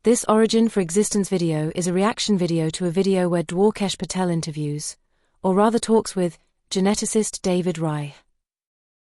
This Origin for Existence video is a reaction video to a video where Dwarkesh Patel interviews, or rather talks with, geneticist David-Reich.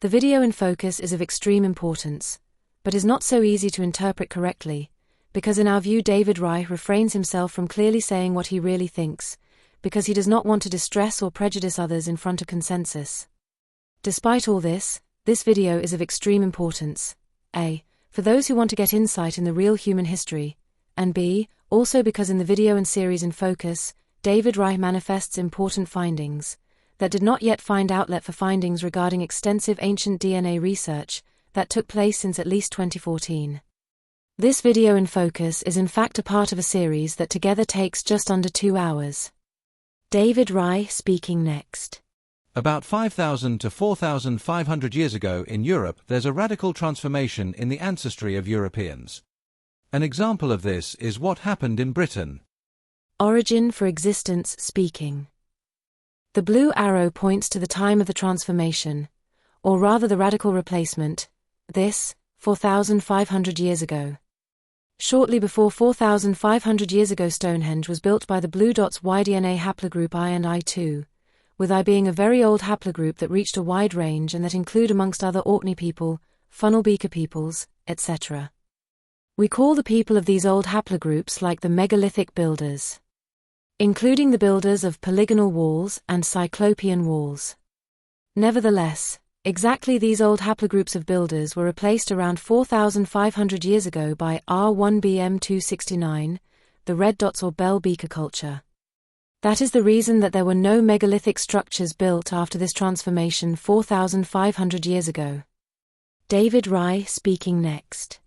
The video in focus is of extreme importance, but is not so easy to interpret correctly, because in our view David-Reich refrains himself from clearly saying what he really thinks, because he does not want to distress or prejudice others in front of consensus. Despite all this, this video is of extreme importance, A, for those who want to get insight in the real human history, and B, also because in the video and series in focus, David-Reich manifests important findings that did not yet find outlet for findings regarding extensive ancient DNA research that took place since at least 2014. This video in focus is in fact a part of a series that together takes just under 2 hours. David-Reich speaking next. About 5,000 to 4,500 years ago in Europe, there's a radical transformation in the ancestry of Europeans. An example of this is what happened in Britain. Origin for Existence speaking. The blue arrow points to the time of the transformation, or rather the radical replacement, this, 4,500 years ago. Shortly before 4,500 years ago, Stonehenge was built by the blue dot's Y-DNA haplogroup I and I2, with I being a very old haplogroup that reached a wide range and that include amongst other Orkney people, funnel Beaker peoples, etc. We call the people of these old haplogroups like the Megalithic builders, including the builders of polygonal walls and Cyclopean walls. Nevertheless, exactly these old haplogroups of builders were replaced around 4,500 years ago by R1BM269, the red dots or Bell Beaker Culture. That is the reason that there were no megalithic structures built after this transformation 4,500 years ago. David-Reich speaking next.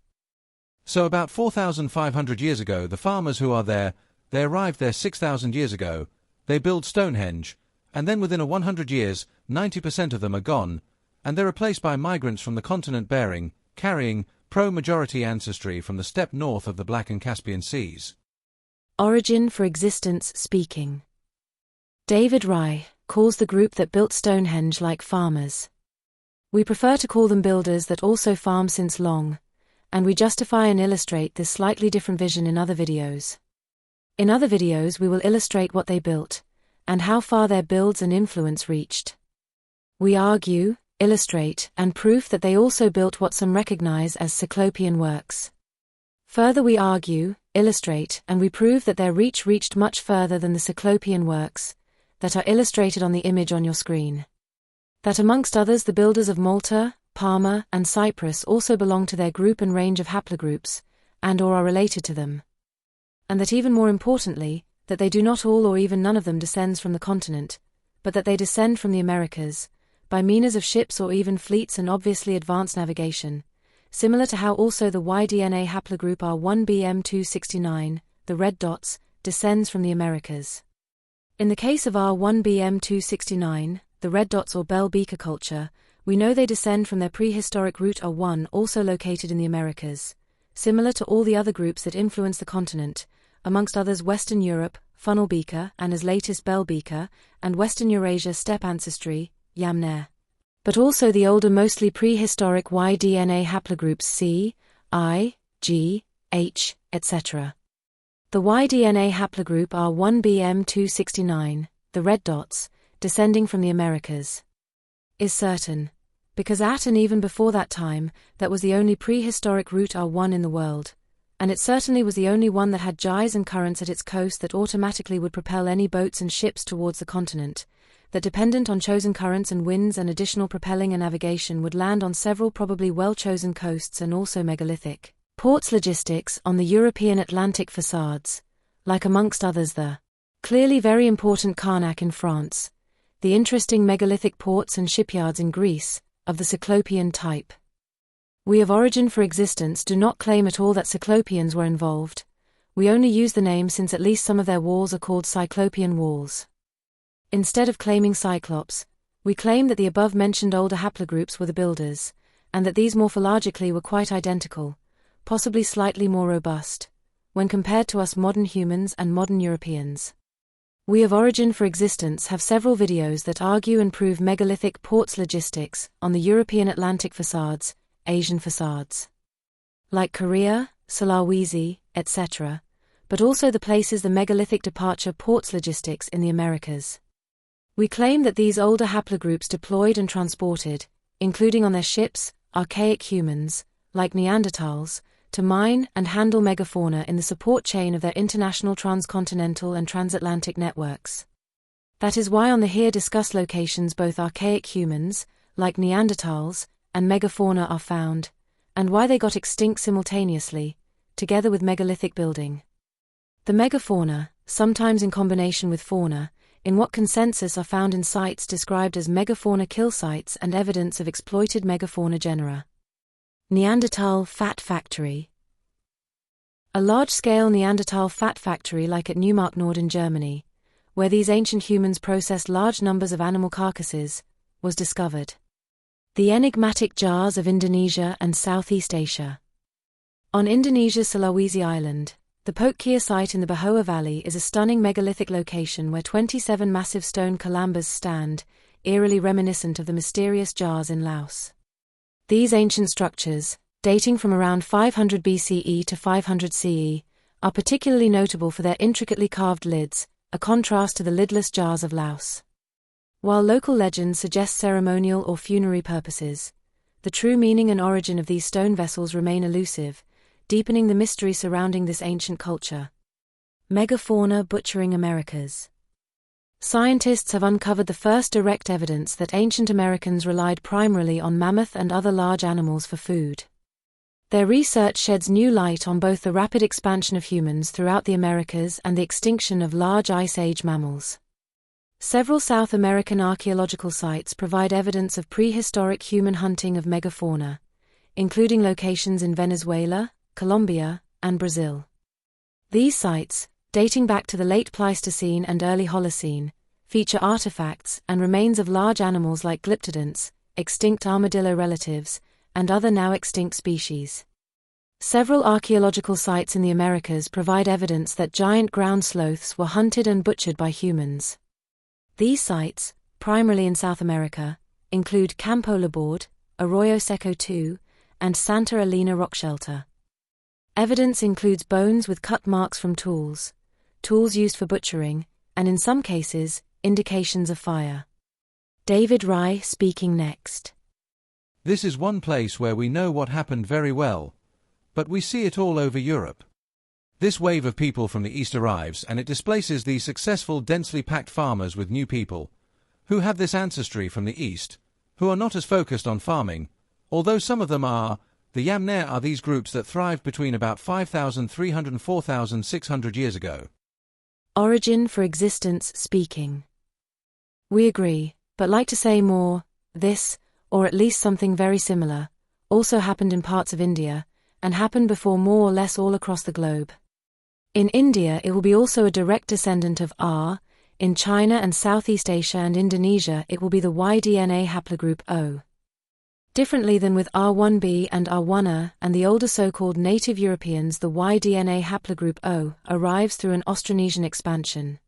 So about 4,500 years ago, the farmers who are there, they arrived there 6,000 years ago, they build Stonehenge, and then within 100 years, 90% of them are gone, and they're replaced by migrants from the continent carrying pro-majority ancestry from the steppe north of the Black and Caspian seas. Origin for Existence speaking. David-Reich calls the group that built Stonehenge like farmers. We prefer to call them builders that also farm since long, and we justify and illustrate this slightly different vision in other videos. In other videos we will illustrate what they built, and how far their builds and influence reached. We argue, illustrate, and prove that they also built what some recognize as Ciclopian Works. Further we argue, illustrate, and we prove that their reach reached much further than the Ciclopian Works, that are illustrated on the image on your screen. That amongst others the builders of Malta, Palma, and Cyprus also belong to their group and range of haplogroups, and/or are related to them. And that even more importantly, that they do not all or even none of them descends from the continent, but that they descend from the Americas, by means of ships or even fleets and obviously advanced navigation, similar to how also the Y-DNA haplogroup R1BM269, the red dots, descends from the Americas. In the case of R1BM269, the red dots or Bell Beaker Culture, we know they descend from their prehistoric root R1 also located in the Americas, similar to all the other groups that influence the continent, amongst others Western Europe, funnel Beaker, and as latest Bell Beaker, and Western Eurasia steppe ancestry, Yamnaya. But also the older mostly prehistoric Y-DNA haplogroups C, I, G, H, etc. The Y-DNA haplogroup R1BM269, the red dots, descending from the Americas, is certain, because at and even before that time, that was the only prehistoric root R1 in the world, and it certainly was the only one that had gyres and currents at its coast that automatically would propel any boats and ships towards the continent, that dependent on chosen currents and winds and additional propelling and navigation would land on several probably well-chosen coasts and also megalithic ports logistics on the European Atlantic Facades, like amongst others the clearly very important Carnac in France, the interesting megalithic ports and shipyards in Greece, of the Cyclopean type. We of Origin for Existence do not claim at all that Cyclopeans were involved, we only use the name since at least some of their walls are called Cyclopean Walls. Instead of claiming Cyclops, we claim that the above-mentioned older haplogroups were the builders, and that these morphologically were quite identical, possibly slightly more robust, when compared to us modern humans and modern Europeans. We of Origin for Existence have several videos that argue and prove megalithic ports logistics on the European Atlantic Facades, Asian facades. Like Korea, Sulawesi, etc., but also the places the megalithic departure ports logistics in the Americas. We claim that these older haplogroups deployed and transported, including on their ships, archaic humans, like Neanderthals, to mine and handle megafauna in the support chain of their international transcontinental and transatlantic networks. That is why on the here discussed locations both archaic humans, like Neanderthals, and megafauna are found, and why they got extinct simultaneously, together with megalithic building. The megafauna, sometimes in combination with fauna, in what consensus are found in sites described as megafauna kill sites and evidence of exploited megafauna genera. Neanderthal Fat Factory. A large-scale Neanderthal fat factory like at Neumarkt in Germany, where these ancient humans processed large numbers of animal carcasses, was discovered. The enigmatic jars of Indonesia and Southeast Asia. On Indonesia's Sulawesi Island, the Pokkia site in the Bahoa Valley is a stunning megalithic location where 27 massive stone calambars stand, eerily reminiscent of the mysterious jars in Laos. These ancient structures, dating from around 500 BCE to 500 CE, are particularly notable for their intricately carved lids, a contrast to the lidless jars of Laos. While local legends suggest ceremonial or funerary purposes, the true meaning and origin of these stone vessels remain elusive, deepening the mystery surrounding this ancient culture. Megafauna butchering Americas. Scientists have uncovered the first direct evidence that ancient Americans relied primarily on mammoth and other large animals for food. Their research sheds new light on both the rapid expansion of humans throughout the Americas and the extinction of large Ice Age mammals. Several South American archaeological sites provide evidence of prehistoric human hunting of megafauna, including locations in Venezuela, Colombia, and Brazil. These sites, dating back to the late Pleistocene and early Holocene, feature artifacts and remains of large animals like glyptodonts, extinct armadillo relatives, and other now extinct species. Several archaeological sites in the Americas provide evidence that giant ground sloths were hunted and butchered by humans. These sites, primarily in South America, include Campo Laborde, Arroyo Seco II, and Santa Elena rock shelter. Evidence includes bones with cut marks from tools used for butchering, and in some cases, indications of fire. David-Reich speaking next. This is one place where we know what happened very well, but we see it all over Europe. This wave of people from the east arrives and it displaces these successful densely packed farmers with new people, who have this ancestry from the east, who are not as focused on farming, although some of them are. The Yamnaya are these groups that thrived between about 5,300 and 4,600 years ago. Origin for existence speaking. We agree, but like to say more. This, or at least something very similar, also happened in parts of India, and happened before more or less all across the globe. In India it will be also a direct descendant of R, in China and Southeast Asia and Indonesia it will be the Y-DNA haplogroup O. Differently than with R1b and R1a and the older so-called native Europeans, the Y-DNA haplogroup O arrives through an Austronesian expansion.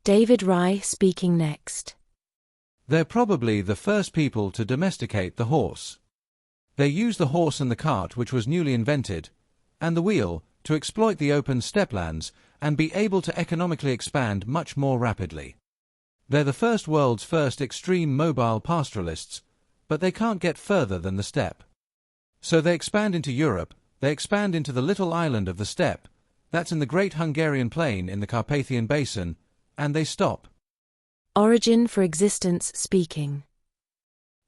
David-Reich speaking next. They're probably the first people to domesticate the horse. They used the horse and the cart, which was newly invented, and the wheel, to exploit the open steppelands and be able to economically expand much more rapidly. They're the world's first extreme mobile pastoralists, but they can't get further than the steppe. So they expand into Europe, they expand into the little island of the steppe, that's in the Great Hungarian Plain in the Carpathian Basin, and they stop. Origin for existence speaking.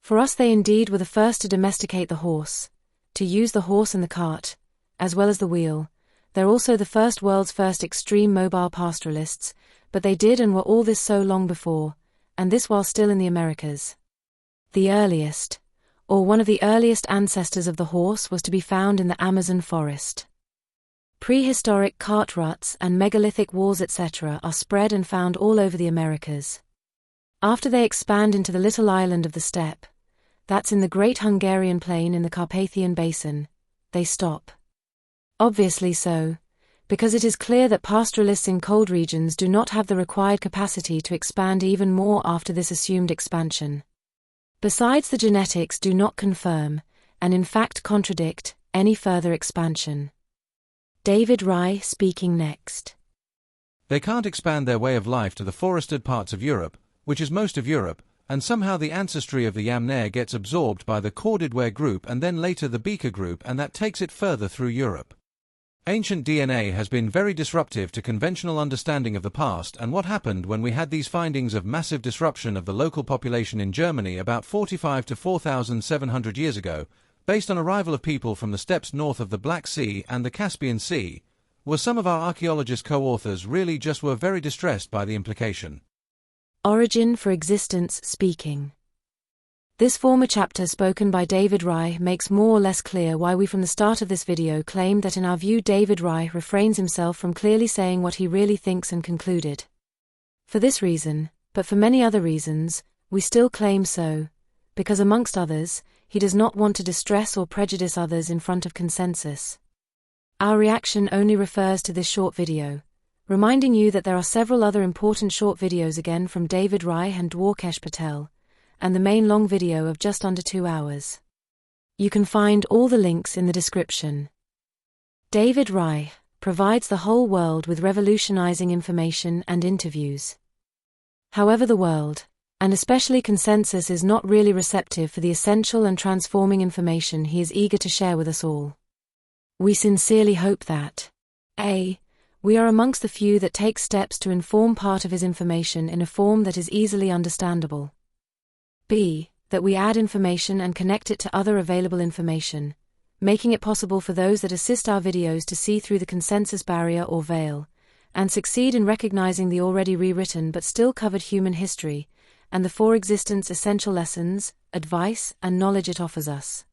For us they indeed were the first to domesticate the horse, to use the horse and the cart, as well as the wheel. They're also the world's first extreme mobile pastoralists, but they did and were all this so long before, and this while still in the Americas. The earliest, or one of the earliest ancestors of the horse was to be found in the Amazon forest. Prehistoric cart ruts and megalithic walls etc. are spread and found all over the Americas. After they expand into the little island of the steppe, that's in the Great Hungarian Plain in the Carpathian Basin, they stop. Obviously so, because it is clear that pastoralists in cold regions do not have the required capacity to expand even more after this assumed expansion. Besides, the genetics do not confirm, and in fact contradict, any further expansion. David-Reich speaking next. They can't expand their way of life to the forested parts of Europe, which is most of Europe, and somehow the ancestry of the Yamnaya gets absorbed by the Corded-Ware group and then later the Beaker group, and that takes it further through Europe. Ancient DNA has been very disruptive to conventional understanding of the past, and what happened when we had these findings of massive disruption of the local population in Germany about 45 to 4,700 years ago, based on arrival of people from the steppes north of the Black Sea and the Caspian Sea, were some of our archaeologist co-authors really just were very distressed by the implication. Origin for Existence speaking. This former chapter spoken by David-Reich makes more or less clear why we from the start of this video claimed that in our view David-Reich refrains himself from clearly saying what he really thinks and concluded. For this reason, but for many other reasons, we still claim so, because amongst others, he does not want to distress or prejudice others in front of consensus. Our reaction only refers to this short video, reminding you that there are several other important short videos again from David-Reich and Dwarkesh Patel, and the main long video of just under 2 hours. You can find all the links in the description. David-Reich provides the whole world with revolutionizing information and interviews. However, the world, and especially consensus, is not really receptive for the essential and transforming information he is eager to share with us all. We sincerely hope that A. We are amongst the few that take steps to inform part of his information in a form that is easily understandable. B. That we add information and connect it to other available information, making it possible for those that assist our videos to see through the consensus barrier or veil, and succeed in recognizing the already rewritten but still covered human history, and the for existence essential lessons, advice, and knowledge it offers us.